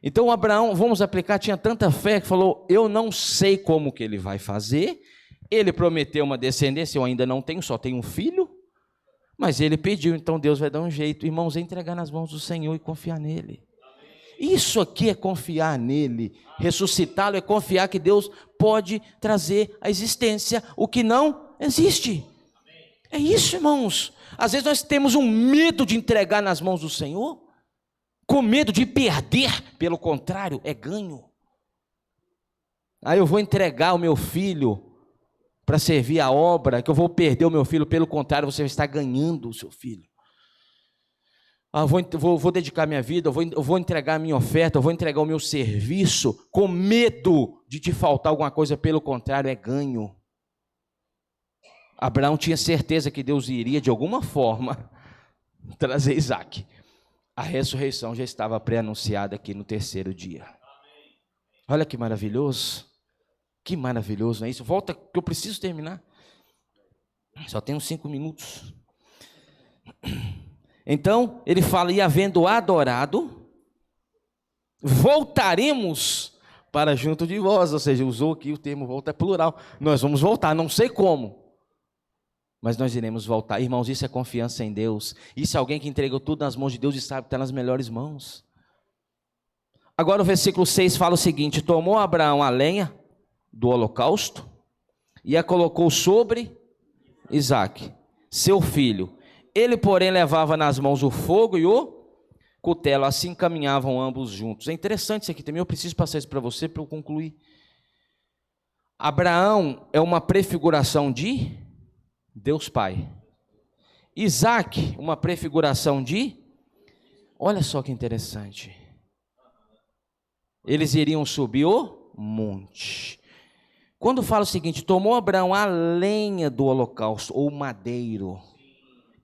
Então, Abraão, vamos aplicar, tinha tanta fé que falou, eu não sei como que ele vai fazer, ele prometeu uma descendência, eu ainda não tenho, só tenho um filho, mas ele pediu, então Deus vai dar um jeito. Irmãos, é entregar nas mãos do Senhor e confiar nele. Isso aqui é confiar nele, ressuscitá-lo é confiar que Deus pode trazer à existência o que não existe. É isso, irmãos. Às vezes nós temos um medo de entregar nas mãos do Senhor, com medo de perder, pelo contrário, é ganho. Aí eu vou entregar o meu filho para servir a obra, que eu vou perder o meu filho, pelo contrário, você está ganhando o seu filho. Vou dedicar minha vida, eu vou entregar a minha oferta, eu vou entregar o meu serviço, com medo de te faltar alguma coisa, pelo contrário, é ganho. Abraão tinha certeza que Deus iria, de alguma forma, trazer Isaac. A ressurreição já estava pré-anunciada aqui no terceiro dia. Olha que maravilhoso, não é isso? Volta, que eu preciso terminar. Só tenho 5 minutos. Então, ele fala, e havendo adorado, voltaremos para junto de vós. Ou seja, usou aqui o termo volta, é plural. Nós vamos voltar, não sei como, mas nós iremos voltar. Irmãos, isso é confiança em Deus. Isso é alguém que entregou tudo nas mãos de Deus e sabe que está nas melhores mãos. Agora o versículo 6 fala o seguinte: tomou Abraão a lenha do holocausto e a colocou sobre Isaque, seu filho. Ele, porém, levava nas mãos o fogo e o cutelo, assim caminhavam ambos juntos. É interessante isso aqui também, eu preciso passar isso para você para eu concluir. Abraão é uma prefiguração de Deus Pai. Isaque, uma prefiguração de... Olha só que interessante. Eles iriam subir o monte. Quando fala o seguinte, tomou Abraão a lenha do holocausto, ou madeiro.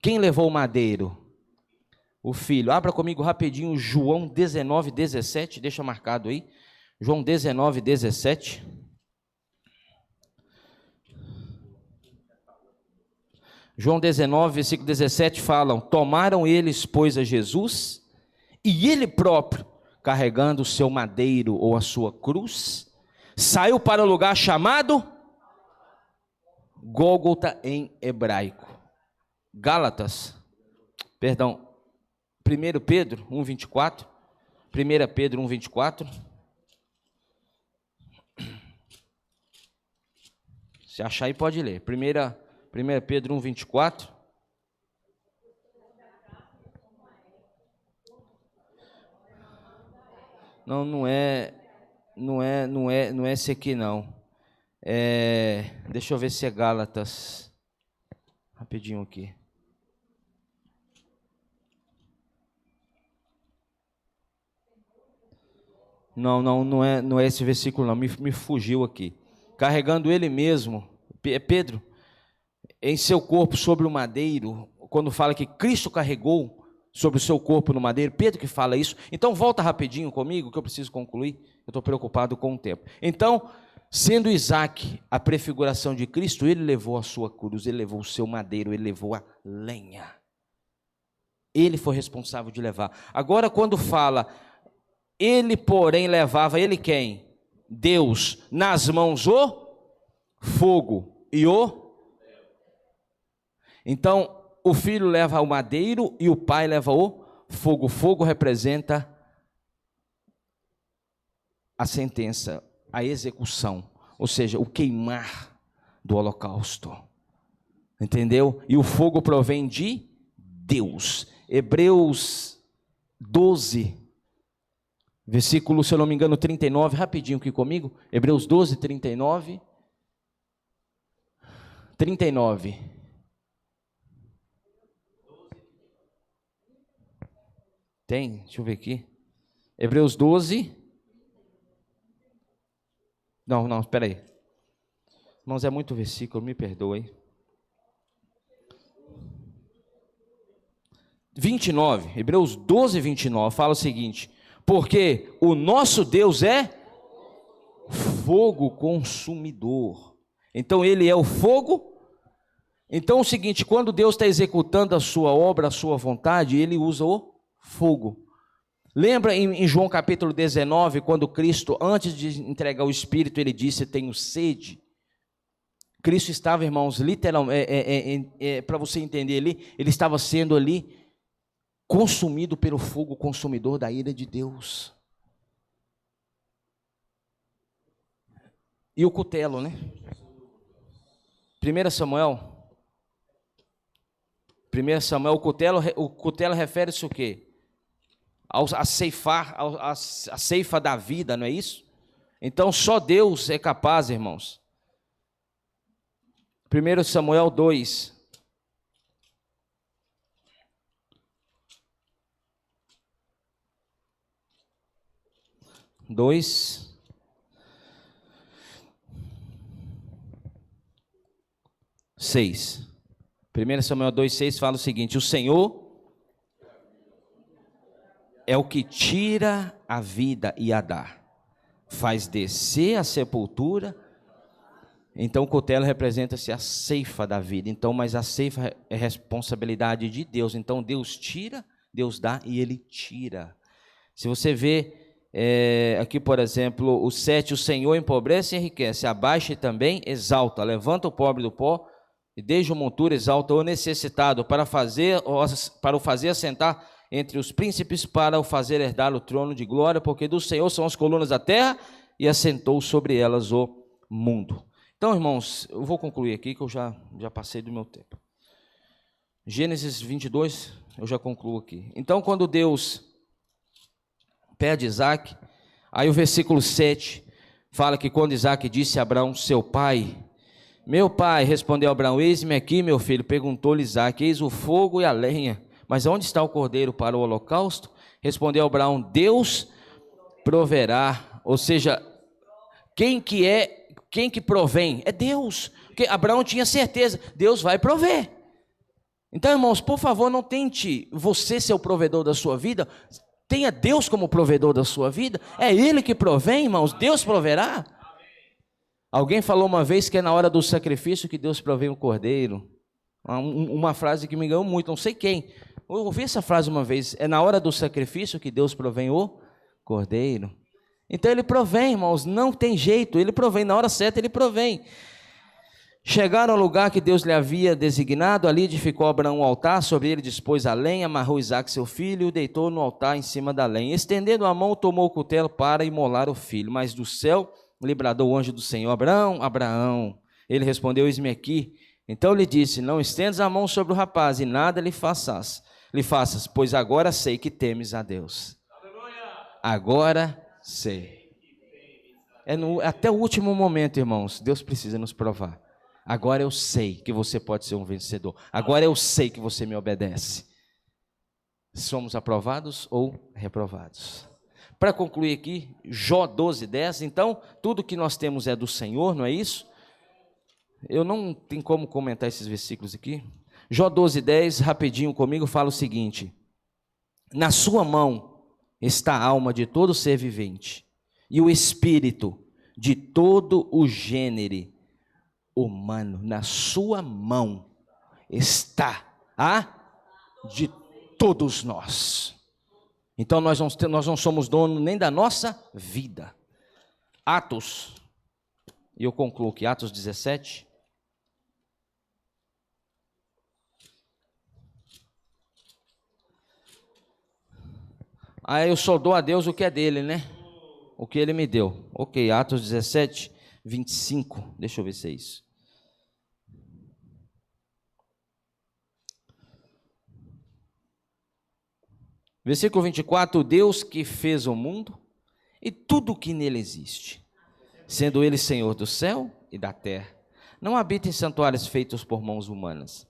Quem levou o madeiro? O filho. Abra comigo rapidinho João 19, 17, deixa marcado aí. João 19, 17. João 19, versículo 17 falam, tomaram eles, pois, a Jesus, e ele próprio, carregando o seu madeiro ou a sua cruz, saiu para o lugar chamado Gólgota em hebraico. Gálatas, perdão, 1 Pedro 1,24, 1 Pedro 1,24. Se achar aí pode ler, 1 Pedro 1,24. Não é esse aqui não. Deixa eu ver se é Gálatas. Rapidinho aqui. Não é esse versículo não, me fugiu aqui. Carregando ele mesmo, Pedro, em seu corpo sobre o madeiro, quando fala que Cristo carregou sobre o seu corpo no madeiro, Pedro que fala isso. Então volta rapidinho comigo, que eu preciso concluir, eu estou preocupado com o tempo. Então, sendo Isaque a prefiguração de Cristo, ele levou a sua cruz, ele levou o seu madeiro, ele levou a lenha. Ele foi responsável de levar. Agora quando fala, ele porém levava, ele quem? Deus, nas mãos o fogo e o... Então, o filho leva o madeiro e o pai leva o fogo. O fogo representa a sentença, a execução, ou seja, o queimar do holocausto. Entendeu? E o fogo provém de Deus. Hebreus 12, versículo, se eu não me engano, 39, rapidinho aqui comigo. Hebreus 12, 39. Tem? Deixa eu ver aqui. Hebreus 12. Não, espera aí. Irmãos, é muito versículo, me perdoem. 29, Hebreus 12, 29, fala o seguinte: porque o nosso Deus é fogo consumidor. Então ele é o fogo. Então é o seguinte, quando Deus está executando a sua obra, a sua vontade, ele usa o fogo. Lembra em João capítulo 19, quando Cristo, antes de entregar o Espírito, ele disse, tenho sede. Cristo estava, irmãos, literalmente, para você entender ali, ele estava sendo ali consumido pelo fogo consumidor da ira de Deus. E o cutelo, né? 1 Samuel, o cutelo refere-se o quê? A ceifar, a ceifa da vida, não é isso? Então só Deus é capaz, irmãos. 1 Samuel 2. Dois. 6. 1 Samuel 2,6 fala o seguinte: o Senhor é o que tira a vida e a dá, faz descer a sepultura. Então o cutelo representa-se a ceifa da vida. Então, mas a ceifa é responsabilidade de Deus. Então Deus tira, Deus dá e Ele tira. Se você vê aqui, por exemplo, o 7, o Senhor empobrece e enriquece, abaixa e também exalta, levanta o pobre do pó e desde o monturo exalta o necessitado, para o fazer assentar entre os príncipes, para o fazer herdar o trono de glória, porque do Senhor são as colunas da terra, e assentou sobre elas o mundo. Então, irmãos, eu vou concluir aqui, que eu já passei do meu tempo. Gênesis 22, eu já concluo aqui. Então, quando Deus pede Isaac, aí o versículo 7 fala que quando Isaac disse a Abraão, seu pai, meu pai, respondeu Abraão, eis-me aqui, meu filho. Perguntou-lhe Isaac, eis o fogo e a lenha, mas onde está o cordeiro para o holocausto? Respondeu Abraão, Deus proverá. Ou seja, quem que provém? É Deus. Porque Abraão tinha certeza, Deus vai prover. Então, irmãos, por favor, não tente você ser o provedor da sua vida. Tenha Deus como provedor da sua vida. É Ele que provém, irmãos. Deus proverá. Alguém falou uma vez que é na hora do sacrifício que Deus provém o cordeiro. Uma frase que me ganhou muito, não sei quem. Eu ouvi essa frase uma vez. É na hora do sacrifício que Deus provém o cordeiro. Então Ele provém, irmãos. Não tem jeito. Ele provém. Na hora certa Ele provém. Chegaram ao lugar que Deus lhe havia designado, ali edificou Abraão um altar, sobre ele dispôs a lenha, amarrou Isaque seu filho e o deitou no altar em cima da lenha. Estendendo a mão, tomou o cutelo para imolar o filho. Mas do céu lhe bradou o anjo do Senhor, Abraão, Abraão. Ele respondeu, eis-me aqui. Então lhe disse, não estendas a mão sobre o rapaz e nada lhe faças, pois agora sei que temes a Deus. Agora sei. Até o último momento, irmãos, Deus precisa nos provar. Agora eu sei que você pode ser um vencedor. Agora eu sei que você me obedece. Somos aprovados ou reprovados? Para concluir aqui, Jó 12:10. Então, tudo que nós temos é do Senhor, não é isso? Eu não tenho como comentar esses versículos aqui. Jó 12:10, rapidinho comigo, fala o seguinte: na sua mão está a alma de todo ser vivente, e o espírito de todo o gênero humano. Na sua mão está a de todos nós. Então nós não somos donos nem da nossa vida. Atos, e eu concluo aqui, Atos 17. Eu só dou a Deus o que é dele, né? O que ele me deu. Ok, Atos 17, 25. Deixa eu ver se é isso. Versículo 24, Deus que fez o mundo e tudo o que nele existe, sendo ele Senhor do céu e da terra, não habita em santuários feitos por mãos humanas,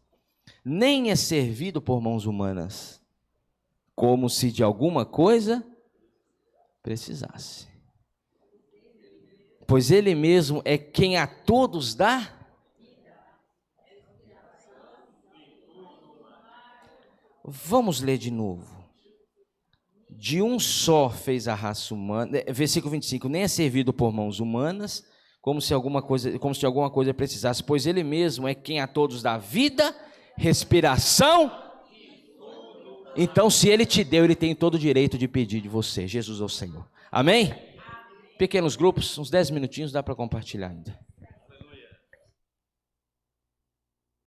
nem é servido por mãos humanas, como se de alguma coisa precisasse. Pois ele mesmo é quem a todos dá. Vamos ler de novo. De um só fez a raça humana, versículo 25, nem é servido por mãos humanas, como se alguma coisa precisasse, pois ele mesmo é quem a todos dá vida, respiração. Então, se ele te deu, ele tem todo o direito de pedir de você. Jesus é o Senhor. Amém? Pequenos grupos, uns 10 minutinhos dá para compartilhar ainda.